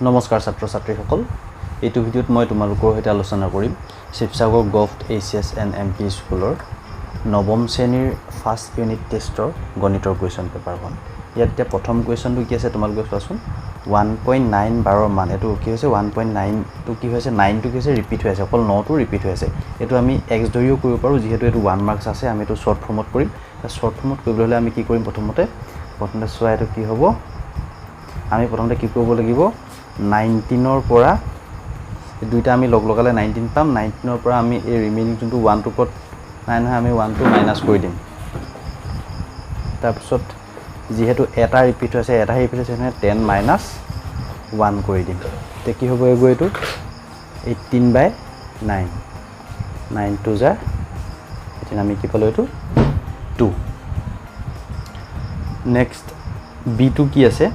নমস্কাৰ ছাত্ৰ ছাত্ৰীসকল এইটো ভিডিঅ'ত মই তোমালোকৰ সৈতে আলোচনা কৰিম Sivasagar govt HS and MP স্কুলৰ নৱম শ্ৰেণীৰ ফাৰ্ষ্ট ইউনিট টেষ্টৰ গণিতৰ কুৱেশ্যন পেপাৰখন ইয়াত এতিয়া প্ৰথম কুৱেশ্যনটো কি আছে তোমালোকে চোৱাচোন 1.9 বাৰৰ মান এটো কি হৈছে 1.9 টো কি হৈছে 9 টো কি হৈছে ৰিপিট হৈ আছে অকল 9 টো ৰিপিট হৈ আছে এটো আমি x ধৰিও কৰিব পাৰো যেহেতু এটো 1 মাৰ্কস আছে আমি এটো শৰ্ট ফৰ্মত কৰিম শৰ্ট ফৰ্মত কৰিবলৈ হলে আমি কি কৰিম প্ৰথমতে চোৱা এটো কি হ'ব আমি প্ৰথমতে কি কৰিব লাগিব 19 ৰ পৰা দুইটা আমি লগ লগালে 19 পাম 19 ৰ পৰা আমি এই ৰিমেইনিং যোনটো 1 টো পট 9 হয় আমি 1 টো মাইনাস কৰি দিম তাৰ পিছত যেহেতু এটা ৰিপিট হৈছে এটা ৰিপিট হৈছে 10 মাইনাস 1 কৰি দিম তে কি হ'ব এটো 18/9 9 টু যা এতিয়া আমি কি পালো এটো 2 নেক্সট b2 কি আছে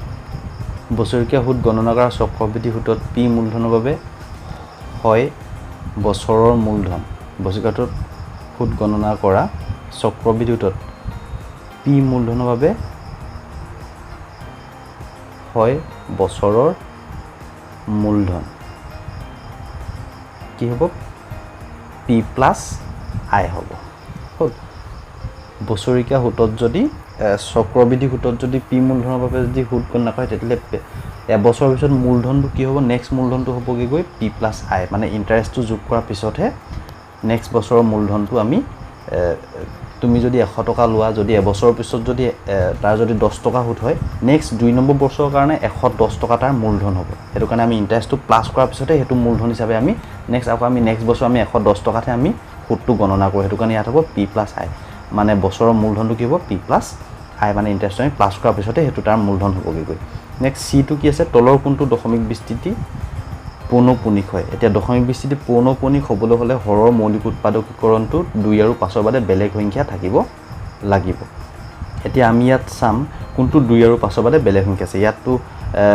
বছৰকীয়া সুদ গণনা কৰা চক্ৰবৃদ্ধি সুদত p মূলধনৰ বাবে হয় বছৰৰ মূলধন বছৰকীয়া সুদ গণনা কৰা চক্ৰবৃদ্ধি সুদত p মূলধনৰ বাবে হয় বছৰৰ মূলধন কি হ'ব p + i হ'ব হল বছৰকীয়া সুদত যদি চক্ৰবৃদ্ধি সুদত যদি p মূলধনৰ বাবে যদি সুদ গণনা কৰে তেতিয়ালে এবছৰৰ পিছত মূলধনটো কি হ'ব নেক্সট মূলধনটো হ'ব কি গৈ p + i মানে ইন্টাৰেষ্টটো যোগ কৰাৰ পিছতহে নেক্সট বছৰৰ মূলধনটো আমি তুমি যদি 100 টকা লোৱা যদি এবছৰৰ পিছত যদি তাৰ যদি 10 টকা সুদ হয় নেক্সট 2 নম্বৰ বছৰৰ কাৰণে 110 টকা তাৰ মূলধন হ'ব হেতু কাৰণে আমি ইন্টাৰেষ্টটো প্লাস কৰাৰ পিছতহে হেতু মূলধন হিচাপে আমি নেক্সট আকৌ আমি নেক্সট বছৰ আমি 110 টকাতে আমি সুদটো গণনা কৰো হেতু কাৰণে ইয়াত হ'ব p + i মানে বছৰৰ মূলধনটো কি হ'ব p + i মানে ইন্টাৰেষ্ট আমি প্লাস কৰাৰ পিছতে হেতু তাৰ মূলধন হ'বগে গৈ নেক্সট c টো কি আছে তলৰ কোনটো দশমিক বিস্তৃতি পৌনঃপুনিক হয় এতিয়া দশমিক বিস্তৃতি পৌনঃপুনিক হ'বলৈ হলে হৰৰ মৌলিক উৎপাদকীকৰণটো 2 আৰু 5 ৰ বাদে বেলেগ সংখ্যা থাকিব লাগিব এতিয়া আমি ইয়াত চাম কোনটো 2 আৰু 5 ৰ বাদে বেলেগ সংখ্যা আছে ইয়াতটো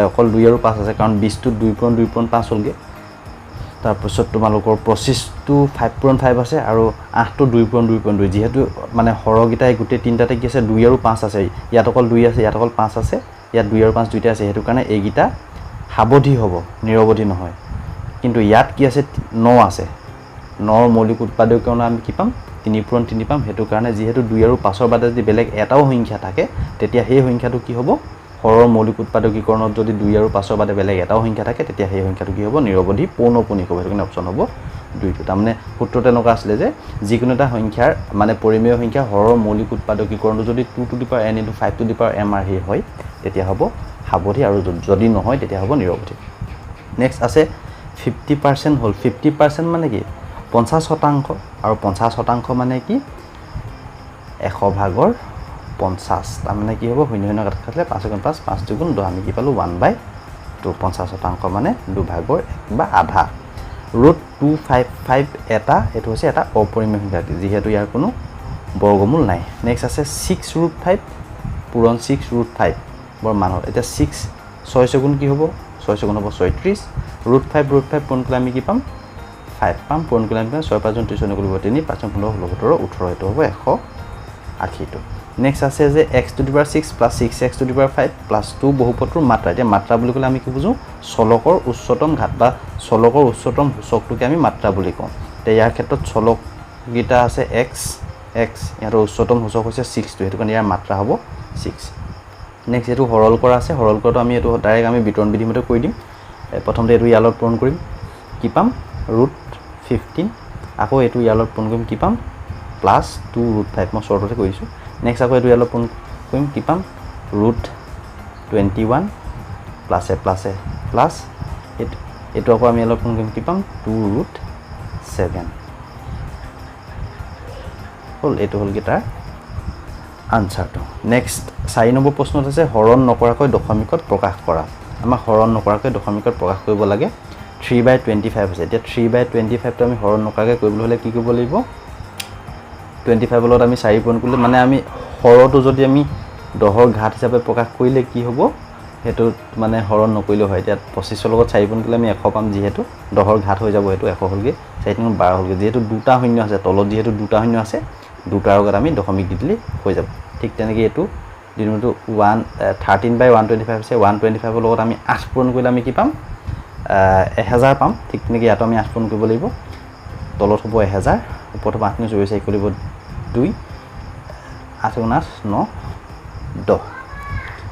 অকল 2 আৰু 5 আছে কাৰণ 20 টো 2.2.5 হ'লগে তাৰ পিছত তোমালোকৰ 25 টো 5.5 আছে আৰু 8 টো 2.2.2 যেহেতু মানে হৰগিটাই গুটে তিনটাতে কি আছে 2 আৰু 5 আছে ইয়াত অকল 2 আছে ইয়াত অকল 5 আছে ইয়াত 2 আৰু 5 দুইটা আছে হেতু কাৰণে এইগিটা হাবধি হ'ব নিৰবধি নহয় কিন্তু ইয়াত কি আছে 9 আছে 9 মৌলিক উৎপাদকীকৰণ আমি কি পাম 3.3 পাম হেতু কাৰণে যেহেতু 2 আৰু 5 ৰ বাদে যদি বেলেগ এটাও সংখ্যা থাকে তেতিয়া সেই সংখ্যাটো কি হ'ব হৰৰ মৌলিক উৎপাদকীকৰণত যদি 2 আৰু 5 ৰ বাদে বেলেগ এটাও সংখ্যা থাকে তেতিয়া সেই সংখ্যাটো কি হ'ব নিৰবধি পৌনঃপুনিক হ'ব হেতু কাৰণে অপচন হ'ব 2 টো তাৰমানে সূত্ৰটো এনেকুৱা আছিল যে যিকোনো এটা সংখ্যাৰ মানে পৰিমেয় সংখ্যা হৰৰ মৌলিক উৎপাদকীকৰণটো যদি 2 to the power n * 5 to the power m r হে হয় তেতিয়া হ'ব হাবধি আৰু যদি নহয় তেতিয়া হ'ব নিৰবধি নেক্সট আছে 50% হল 50% মানে কি 50% আৰু 50% মানে কি 100 ভাগৰ 50 তাৰমানে কি হ'ব শূন্য শূন্য কাট খালে 5 * 5 5 * 2 আমি কি পালো 1/2 50% মানে 2 ভাগৰ 1 বা আধা √255 এটা এটো হৈছে এটা অপৰিমেয় সংখ্যা যেহেতু ইয়াৰ কোনো বৰ্গমূল নাই নেক্সট আছে 6√5 পূৰণ 6√5 বৰ মান হ'ল এটা 6 6 গুণ কি হ'ব 6 গুণ হ'ব 36 √5 পূৰণ কৰিলে আমি কি পাম 5 পাম পূৰণ কৰিলে আমি 6 5 * 3 কৰিব 3 5 * 15 16 17 18 এটো হ'ব 180 টো নেক্সট আছে যে x to the power 6 + 6x to the power 5 + 2 বহুপদৰ মাত্ৰা এতিয়া মাত্ৰা বুলি ক'লে আমি কি বুজো চলকৰ উচ্চতম ঘাত বা চলকৰ উচ্চতম সূচকটোকে আমি মাত্ৰা বুলি কওঁ তে ইয়াৰ ক্ষেত্ৰত চলক গিটা আছে x ইয়াৰ উচ্চতম সূচক হৈছে 6 টো হেতু কাৰণে ইয়াৰ মাত্ৰা হ'ব 6 নেক্সট এটো হৰল কৰা আছে হৰল কৰাটো আমি এটো ডাইৰেক্ট আমি বিতৰণ বিধি মতে কৰি দিম প্ৰথমতে এটো ইয়ালত পূৰণ কৰিম কি পাম √15 আকৌ এটো ইয়ালত পূৰণ কৰিম কি পাম +2√5 মই শৰ্টতে কৰিছো নেক্সট আকৌ এটো ইয়ালত পূৰণ কৰিম কি পাম √21 প্লাস এটো আকৌ আমি ইয়ালত পূৰণ কৰিম কি পাম 2√7 হল এটো হল গিটাৰ আনসাৰটো নেক্সট 4 নম্বৰ প্ৰশ্নত আছে হৰণ নকৰাকৈ দশমিকত প্ৰকাশ কৰা আমাৰ হৰণ নকৰাকৈ দশমিকত প্ৰকাশ কৰিব লাগে 3/25 আছে এতিয়া 3/25 টো আমি হৰণ নকৰাকৈ কৰিবলৈ হলে কি কৰিব লাগিব 25 লগত আমি 4 পূৰণ কৰিলে মানে আমি হৰটো যদি আমি 10ৰ ঘাত হিচাপে প্ৰকাশ কৰিলে কি হ'ব হেতু মানে হৰণ নকৰিলে হয় এতিয়া 25 লগত 4 পূৰণ কৰিলে আমি 100 পাম যেহেতু 10ৰ ঘাত হৈ যাব হেতু 100 হলগে 4 * 12 হলগে যেহেতু দুটা শূন্য আছে তলত যেহেতু দুটা শূন্য আছে দুটাৰ লগত আমি দশমিক দি দিলে হৈ যাব ঠিক তেনেকৈ এটো ডিনোমিনেটৰ 13/125 আছে 125 লগত আমি 8 পূৰণ কৰিলে আমি কি পাম 1000 পাম ঠিক তেনেকৈ ইয়াতো আমি 8 পূৰণ কৰিব লাগিব তলত হ'ব 1000 ওপৰত হ'ব 8 × 24 কৰিব 2 8 × 8 9 10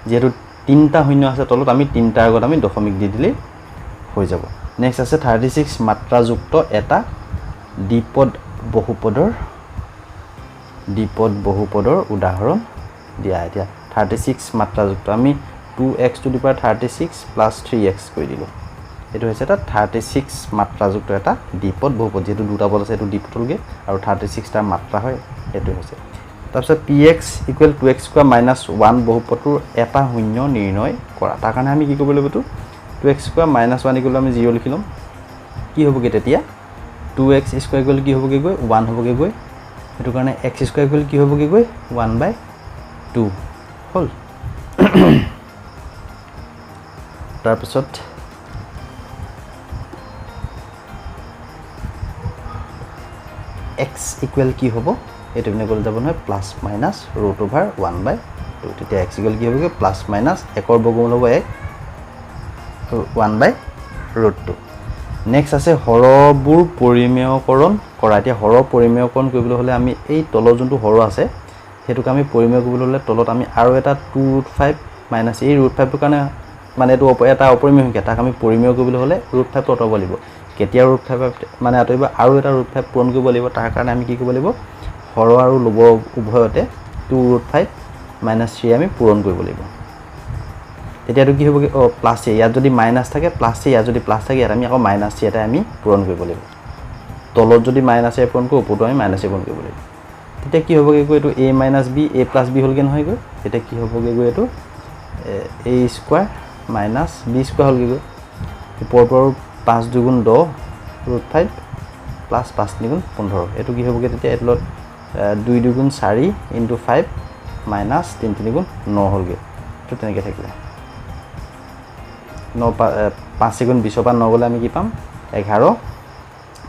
যেহেতু 3টা শূন্য আছে তলত আমি 3টাৰ আগত আমি দশমিক দি দিলেই হৈ যাব নেক্সট আছে 36 মাত্ৰাযুক্ত এটা দ্বিপদ বহুপদৰ উদাহৰণ দিয়া এতিয়া 36 মাত্ৰাযুক্ত আমি 2x to the power 36 plus 3x কৰি দিলো এটো হৈছে এটা 36 মাত্ৰাযুক্ত এটা দ্বিপদ বহুপদ যেটো দুটা পদ আছে এটো দ্বিপদ হলগে আৰু 36 টা মাত্ৰা হয় এটো হৈছে তাৰপিছত px = 2x² - 1 বহুপদৰ এটা শূন্য নিৰ্ণয় কৰা তাৰ কাৰণে আমি কি কৰিব লাগিব তো 2x² - 1 = আমি 0 লিখি লম কি হ'বগে তেতিয়া 2x² = কি হ'বগে গৈ 1 হ'বগে গৈ এটো কাৰণে x² = কি হ'বগে গৈ 1/2 হল তাৰপিছত x = কি হ'ব এটো বিনে গল যাব নহয় প্লাস মাইনাস √1/2 তেতিয়া x = কি হ'বগে প্লাস মাইনাস 1 ৰ বৰ্গমূল হ'ব 1 1/√2 নেক্সট আছে হৰবোৰ পৰিমেয়কৰণ কৰা এতিয়া হৰৰ পৰিমেয়কৰণ কৰিবলৈ হলে আমি এই তলৰ যোনটো হৰ আছে হেতুক আমি পৰিমেয় কৰিবলৈ হলে তলত আমি আৰু এটা 2√5 মাইনাস এই √5 ৰ কাৰণে মানে এটো এটা অপৰিমেয় সংখ্যা তাক আমি পৰিমেয় কৰিবলৈ হলে √5 টো অতৰাব লাগিব কেতিয়া √5 মানে আতৰিব আৰু এটা √5 পূৰণ কৰিব লাগিব তাৰ কাৰণে আমি কি কৰিব লাগিব হৰ আৰু লব উভয়তে 2√5 - 3 আমি পূৰণ কৰিব লাগিব তেতিয়া এটো কি হ'বগে প্লাস a ইয়াত যদি মাইনাস থাকে প্লাস a ইয়াত যদি প্লাস থাকে ইয়াত আমি আকৌ মাইনাস c এটা আমি পূৰণ কৰিব লাগিব তলত যদি মাইনাস a পূৰণ কৰো ওপৰটো আমি মাইনাস a পূৰণ কৰিব লাগিব তেতিয়া কি হ'বগে গৈ এটো a - b a + b হলগে নহয় গৈ তেতিয়া কি হ'বগে গৈ এটো a² - b² হলগে গৈ ওপৰৰ পৰা 5 × 2 = 10 √5 প্লাস 5 × 3 = 15 এটো কি হ'বগে তেতিয়া এতলত 2 × 2 = 4 × 5 মাইনাস 3 × 3 = 9 হলগে তো তেনেকৈ থাকিলে 9 5 × 20 পৰা 9 গলে আমি কি পাম 11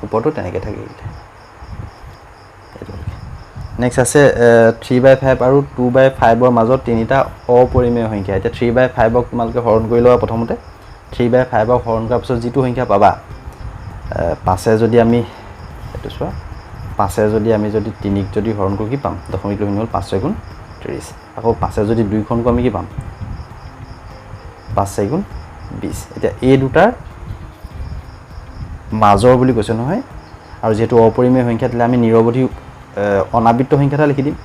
ওপৰটো তেনেকৈ থাকি গিলে নেক্সট আছে 3/5 আৰু 2/5 ৰ মাজত তিনিটা অপৰিমেয় সংখ্যা এতিয়া 3/5 ক তোমালকে হৰণ কৰি লবা প্ৰথমতে 3/5 ক হৰণ কৰাৰ পিছত যেটো সংখ্যা পাবা পাছে যদি আমি এটো চোৱা পাছে যদি আমি যদি 3 ক যদি হৰণ কৰো কি পাম দশমিক লৈ হল 5 × 30 আকৌ পাছে যদি 2 খন কো আমি কি পাম 5 × 20 এতিয়া এই দুটাৰ মাজৰ বুলি কৈছে নহয় আৰু যেটো অপৰিমেয় সংখ্যা দিলে আমি নিৰৱধি অনাবৃত্ত সংখ্যাটা লিখি দিম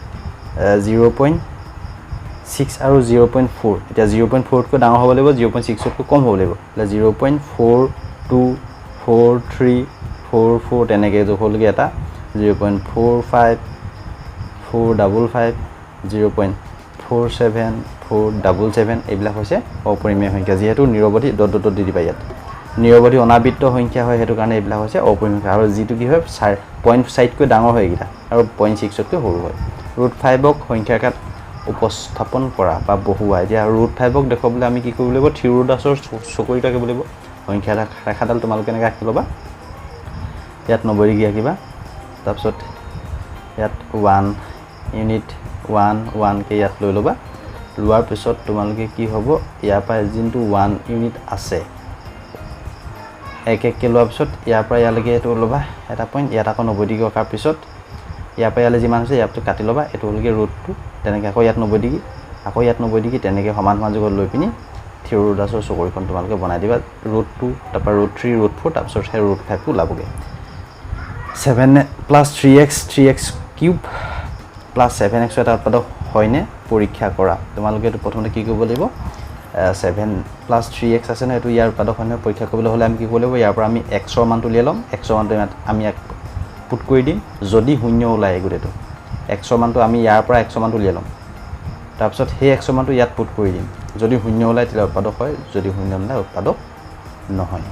0.6 আৰু 0.4 এতিয়া 0.4 তকৈ ডাঙৰ হ'ব লাগিব 0.6 তকৈ কম হ'ব লাগিব 0.424344 তেনেকৈ হ'লগে এটা 0.45 455 0.47 477 এইবিলাক হৈছে অপৰিমেয় সংখ্যা যেহেতু নিৰৱধি ডট ডট দি দিবা ইয়াত নিৰৱধি অনাবৃত্ত সংখ্যা হয় হেতু কাৰণে এইবিলাক হৈছে অপৰিমেয় সংখ্যা আৰু যেটো কি হয় 0.5 কৈ ডাঙৰ হয় এইটা আৰু 0.6 তকৈ সৰু হয় √5 ক সংখ্যাকাত উপস্থাপন কৰা বা বহুৱা এতিয়া √5 ক দেখবলৈ আমি কি কৰিব লাগিব থিওৰডাছৰ চকৰি ৰাখিব লাগিব সংখ্যা ৰেখাডাল তোমালোকে এনেকৈ ৰাখি ল'বা ইয়াত 90 ডিগ্ৰী ৰাখিবা তাৰপিছত ইয়াত 1 ইউনিট 1 1 কে ইয়াত লৈ ল'বা লোৱাৰ পিছত তোমালোকে কি হ'ব ইয়াৰ পৰা যিটো 1 ইউনিট আছে এক এক কে লোৱাৰ পিছত ইয়াৰ পৰা ইয়ালৈকে এটো ল'বা এটা পইণ্ট ইয়াত আকৌ 90 ডিগ্ৰী ৰখাৰ পিছত ইয়াৰ পৰা ইয়ালে যিমান আছে ইয়াতো কাটি ল'বা এটো হলগে √2 তেনেকৈ আকৌ ইয়াত 90 ডিগ্ৰী আকৌ ইয়াত 90 ডিগ্ৰী তেনেকৈ সমান সমান জোখত লৈ পিনি থিওৰডাছৰ চকৰিখন তোমালোকে বনাই দিবা √2 তাৰপৰা √3 √4 তাৰপিছত √5 টো ওলাবগে 7 + 3x কিউব + 7x এটা উৎপাদক হয়নে পৰীক্ষা কৰা তোমালোকে এটো প্ৰথমতে কি কৰিব লাগিব 7 + 3x আছে না এটো ইয়াৰ উৎপাদক হয়নে পৰীক্ষা কৰিবলৈ হলে আমি কি কৰিব লাগিব ইয়াৰ পৰা আমি x ৰ মানটো উলিয়াই লম x ৰ মানটো আমি পুট কৰি দিম যদি শূন্য ওলাই গুটেটো x ৰ মানটো আমি ইয়াৰ পৰা x ৰ মানটো উলিয়াই লম তাৰপিছত সেই x ৰ মানটো ইয়াত পুট কৰি দিম যদি শূন্য ওলাই তেতিয়া উৎপাদক হয় যদি শূন্য নোলায় উৎপাদক নহয়